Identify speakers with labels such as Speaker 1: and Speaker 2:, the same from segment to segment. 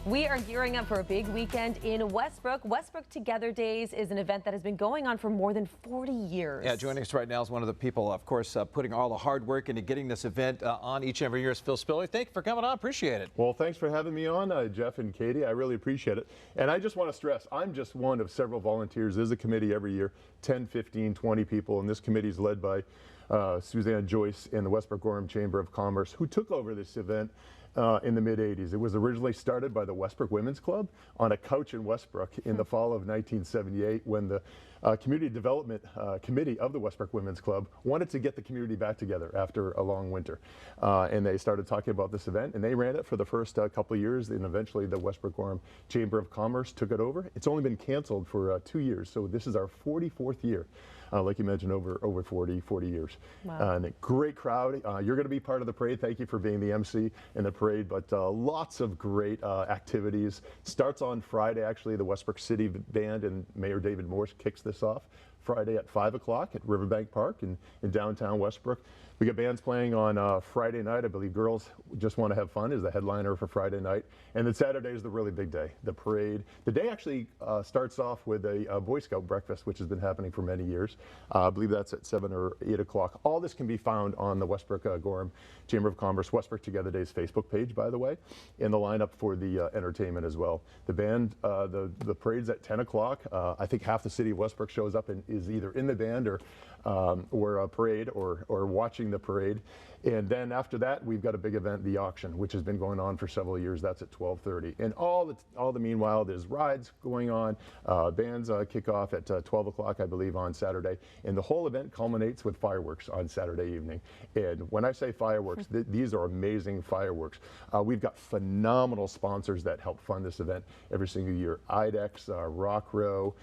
Speaker 1: We are gearing up for a big weekend in Westbrook. Westbrook Together Days is an event that has been going on for more than 40 years.
Speaker 2: Yeah, joining us right now is one of the people, of course, putting all the hard work into getting this event on each and every year is Phil Spiller. Thank you for coming on. Appreciate it.
Speaker 3: Well, thanks for having me on, Jeff and Katie. I really appreciate it. And I just want to stress, I'm just one of several volunteers. There's a committee every year, 10, 15, 20 people, and this committee is led by Suzanne Joyce in the Westbrook Chamber of Commerce, who took over this event in the mid-'80s. It was originally started by the Westbrook Women's Club on a couch in Westbrook in the fall of 1978 when the Community Development Committee of the Westbrook Women's Club wanted to get the community back together after a long winter. And they started talking about this event, and they ran it for the first couple of years, and eventually the Westbrook Chamber of Commerce took it over. It's only been canceled for 2 years, so this is our 44th year. Like you mentioned, over 40 years.
Speaker 1: Wow.
Speaker 3: And a great crowd. You're going to be part of the parade. Thank you for being the MC in the parade, but lots of great activities. Starts on Friday, actually. The Westbrook City Band and Mayor David Morse kicks this off Friday at 5 o'clock at Riverbank Park in downtown Westbrook. We got bands playing on Friday night. I believe Girls Just Want to Have Fun is the headliner for Friday night. And then Saturday is the really big day, the parade. The day actually starts off with a Boy Scout breakfast, which has been happening for many years. I believe that's at 7 or 8 o'clock. All this can be found on the Westbrook Gorham Chamber of Commerce Westbrook Together Days Facebook page, by the way, in the lineup for the entertainment as well. The band, the parade's at 10 o'clock. I think half the city of Westbrook shows up and is either in the band or a parade or watching the parade. And then after that, we've got a big event, the auction, which has been going on for several years. That's at 12:30. And all the meanwhile, there's rides going on. Bands kick off at 12 o'clock, I believe, on Saturday. And the whole event culminates with fireworks on Saturday evening. And when I say fireworks, these are amazing fireworks. We've got phenomenal sponsors that help fund this event every single year. IDEX, Rock Row,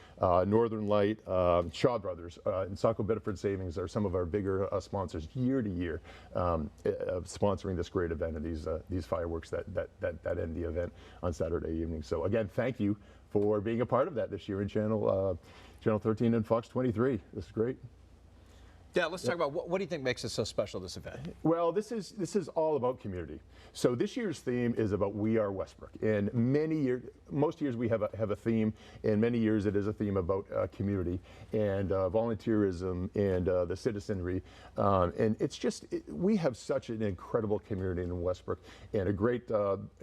Speaker 3: Northern Light, Shaw Brothers, and Saco Bedford Savings are some of our bigger sponsors year to year, sponsoring this great event and these fireworks that end the event on Saturday evening. So again, thank you for being a part of that this year in Channel 13 and Fox 23. This is great.
Speaker 2: Yeah, let's talk about what do you think makes it so special, this event?
Speaker 3: Well, this is all about community. So this year's theme is about We Are Westbrook. And most years we have a theme, and many years it is a theme about community and volunteerism and the citizenry. And it's just, we have such an incredible community in Westbrook and a great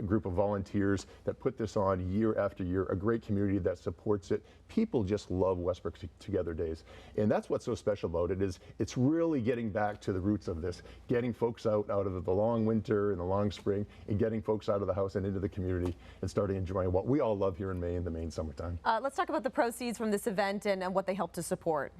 Speaker 3: group of volunteers that put this on year after year, a great community that supports it. People just love Westbrook Together Days. And that's what's so special about it is it's really getting back to the roots of this, getting folks out of the long winter and the long spring and getting folks out of the house and into the community and starting enjoying what we all love here in Maine, the Maine summertime.
Speaker 1: Let's talk about the proceeds from this event and what they help to support.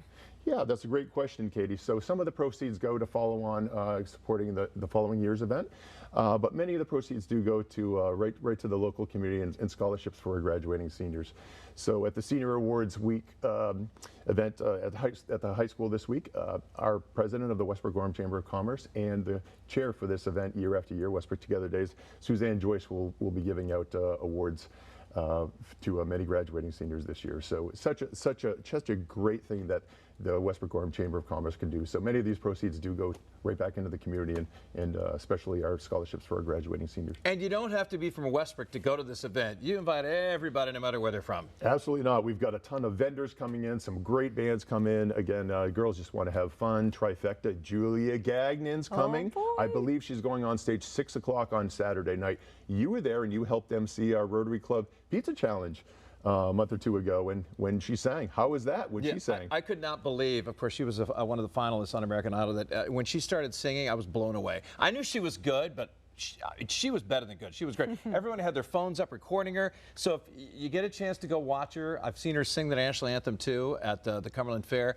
Speaker 3: Yeah, that's a great question, Katie. So some of the proceeds go to follow on supporting the following year's event, but many of the proceeds do go to right to the local community and scholarships for graduating seniors. So at the Senior Awards Week event at the high school this week, our president of the Westbrook Gorham Chamber of Commerce and the chair for this event year after year, Westbrook Together Days, Suzanne Joyce will be giving out awards to many graduating seniors this year. So such a great thing that the Westbrook Gorham Chamber of Commerce can do. So many of these proceeds do go right back into the community and especially our scholarships for our graduating seniors.
Speaker 2: And you don't have to be from Westbrook to go to this event. You invite everybody no matter where they're from.
Speaker 3: Absolutely not. We've got a ton of vendors coming in, some great bands come in. Again, Girls Just Want to Have Fun, Trifecta, Julia Gagnon's coming.
Speaker 1: Oh,
Speaker 3: I believe she's going on stage 6 o'clock on Saturday night. You were there and you helped MC our Rotary Club Pizza Challenge a month or two ago when she sang. How was that when she sang?
Speaker 2: I could not believe, of course, she was one of the finalists on American Idol, that when she started singing, I was blown away. I knew she was good, but she was better than good. She was great. Everyone had their phones up recording her. So if you get a chance to go watch her, I've seen her sing the national anthem too at the Cumberland Fair.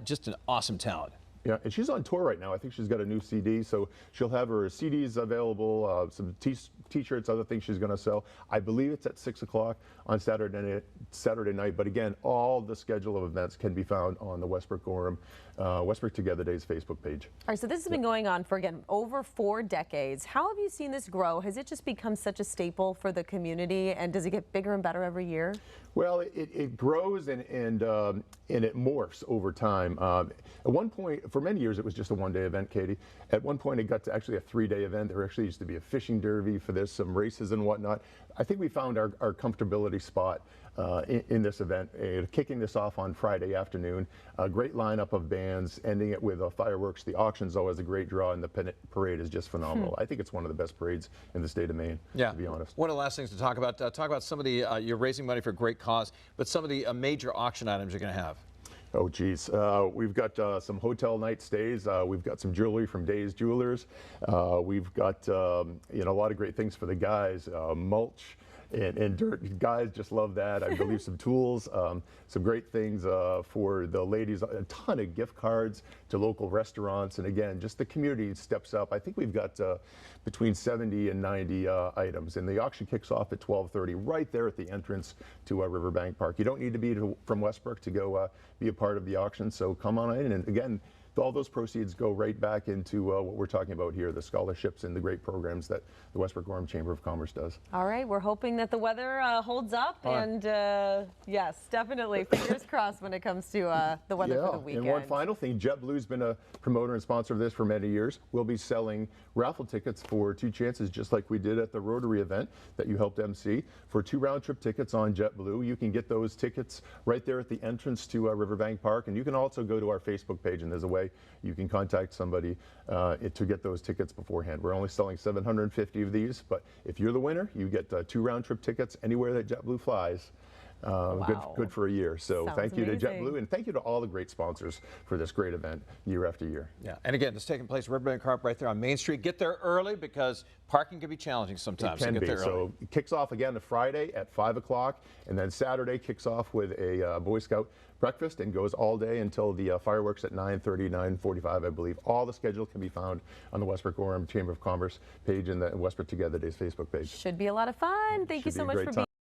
Speaker 2: Just an awesome talent.
Speaker 3: Yeah, and she's on tour right now. I think she's got a new CD, so she'll have her CDs available, some T-shirts, other things she's going to sell. I believe it's at 6 o'clock on Saturday night. But again, all the schedule of events can be found on the Westbrook Gorham Westbrook Together Days Facebook page.
Speaker 1: All right, so this has been going on for, again, over 4 decades. How have you seen this grow? Has it just become such a staple for the community, and does it get bigger and better every year?
Speaker 3: Well, it grows and it morphs over time. At one point, for many years, it was just a one-day event, Katie. At one point, it got to actually a three-day event. There actually used to be a fishing derby for this, some races and whatnot. I think we found our comfortability spot in this event, kicking this off on Friday afternoon. A great lineup of bands, ending it with fireworks. The auction's always a great draw, and the parade is just phenomenal. I think it's one of the best parades in the state of Maine, to be honest.
Speaker 2: One of the last things to talk about some of the, you're raising money for a great cause, but some of the major auction items you're going to have.
Speaker 3: Oh, geez. We've got some hotel night stays. We've got some jewelry from Days Jewelers. We've got a lot of great things for the guys. Mulch and dirt. Guys just love that. I believe some tools, some great things for the ladies. A ton of gift cards to local restaurants. And again, just the community steps up. I think we've got between 70 and 90 items. And the auction kicks off at 12:30 right there at the entrance to Riverbank Park. You don't need to be from Westbrook to go be a part of the auction. So come on in. And again, all those proceeds go right back into what we're talking about here, the scholarships and the great programs that the Westbrook Chamber of Commerce does.
Speaker 1: All right, we're hoping that the weather holds up, and yes, definitely fingers crossed when it comes to the weather for the weekend.
Speaker 3: And one final thing, JetBlue's been a promoter and sponsor of this for many years. We'll be selling raffle tickets for 2 chances, just like we did at the Rotary event that you helped MC. For 2 round-trip tickets on JetBlue, you can get those tickets right there at the entrance to Riverbank Park, and you can also go to our Facebook page, and there's a way you can contact somebody to get those tickets beforehand. We're only selling 750 of these, but if you're the winner, you get 2 round-trip tickets anywhere that JetBlue flies.
Speaker 1: Wow.
Speaker 3: Good for a year. So
Speaker 1: Sounds
Speaker 3: thank you
Speaker 1: amazing.
Speaker 3: to JetBlue, and thank you to all the great sponsors for this great event year after year.
Speaker 2: Yeah, and again, it's taking place at Riverbank Park right there on Main Street. Get there early because parking can be challenging sometimes.
Speaker 3: It can be.
Speaker 2: There
Speaker 3: So it kicks off again the Friday at 5 o'clock, and then Saturday kicks off with a Boy Scout breakfast and goes all day until the fireworks at 9:30, 9:45, I believe. All the schedule can be found on the Westbrook Chamber of Commerce page and the Westbrook Together Days Facebook page.
Speaker 1: Should be a lot of fun. Thank you so much for being